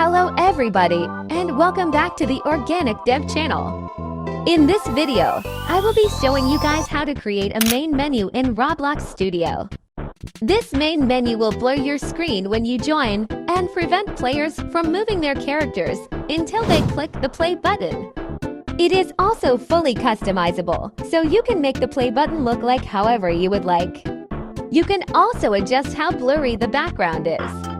Hello everybody, and welcome back to the Organic Dev channel. In this video, I will be showing you guys how to create a main menu in Roblox Studio. This main menu will blur your screen when you join and prevent players from moving their characters until they click the play button. It is also fully customizable, so you can make the play button look like however you would like. You can also adjust how blurry the background is.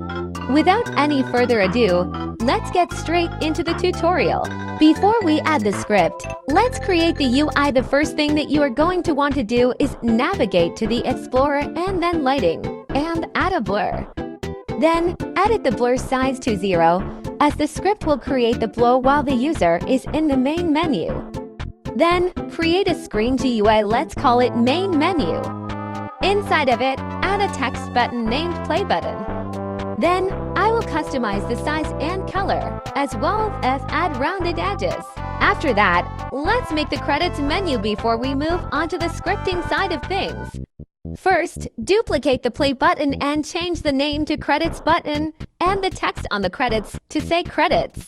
Without any further ado, let's get straight into the tutorial. Before we add the script, let's create the UI. The first thing that you are going to want to do is navigate to the Explorer and then Lighting, and add a blur. Then, edit the blur size to 0, as the script will create the blur while the user is in the main menu. Then, create a screen GUI, let's call it Main Menu. Inside of it, add a text button named Play Button. Then, I will customize the size and color, as well as add rounded edges. After that, let's make the credits menu before we move on to the scripting side of things. First, duplicate the play button and change the name to Credits Button and the text on the credits to say Credits.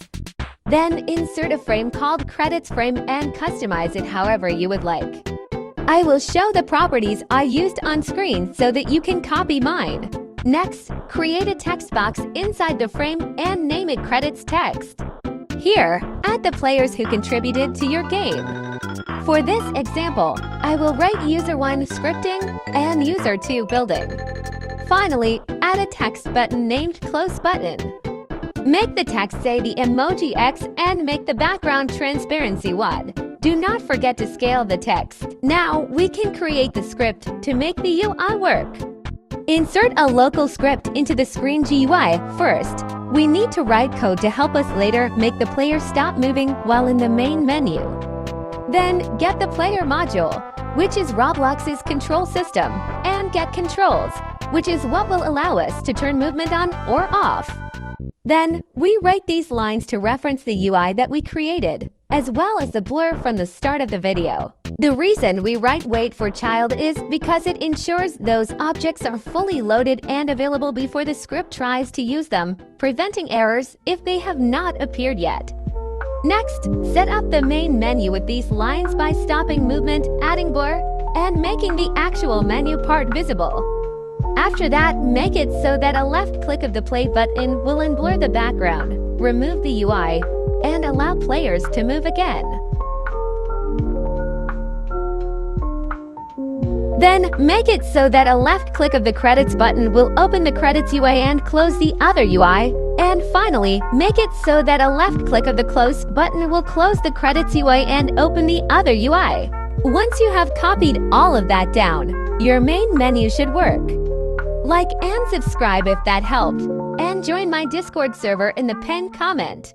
Then, insert a frame called Credits Frame and customize it however you would like. I will show the properties I used on screen so that you can copy mine. Next, create a text box inside the frame and name it Credits Text. Here, add the players who contributed to your game. For this example, I will write User 1 scripting and User 2 building. Finally, add a text button named Close Button. Make the text say the emoji X and make the background transparency 1. Do not forget to scale the text. Now, we can create the script to make the UI work. Insert a local script into the screen GUI. First, we need to write code to help us later make the player stop moving while in the main menu. Then, get the player module, which is Roblox's control system, and get controls, which is what will allow us to turn movement on or off. Then, we write these lines to reference the UI that we created, as well as the blur from the start of the video. The reason we write wait for child is because it ensures those objects are fully loaded and available before the script tries to use them, preventing errors if they have not appeared yet. Next, set up the main menu with these lines by stopping movement, adding blur, and making the actual menu part visible. After that, make it so that a left click of the play button will unblur the background, remove the UI, and allow players to move again. Then, make it so that a left click of the Credits button will open the Credits UI and close the other UI. And finally, make it so that a left click of the Close button will close the Credits UI and open the other UI. Once you have copied all of that down, your main menu should work. Like and subscribe if that helped, and join my Discord server in the pinned comment.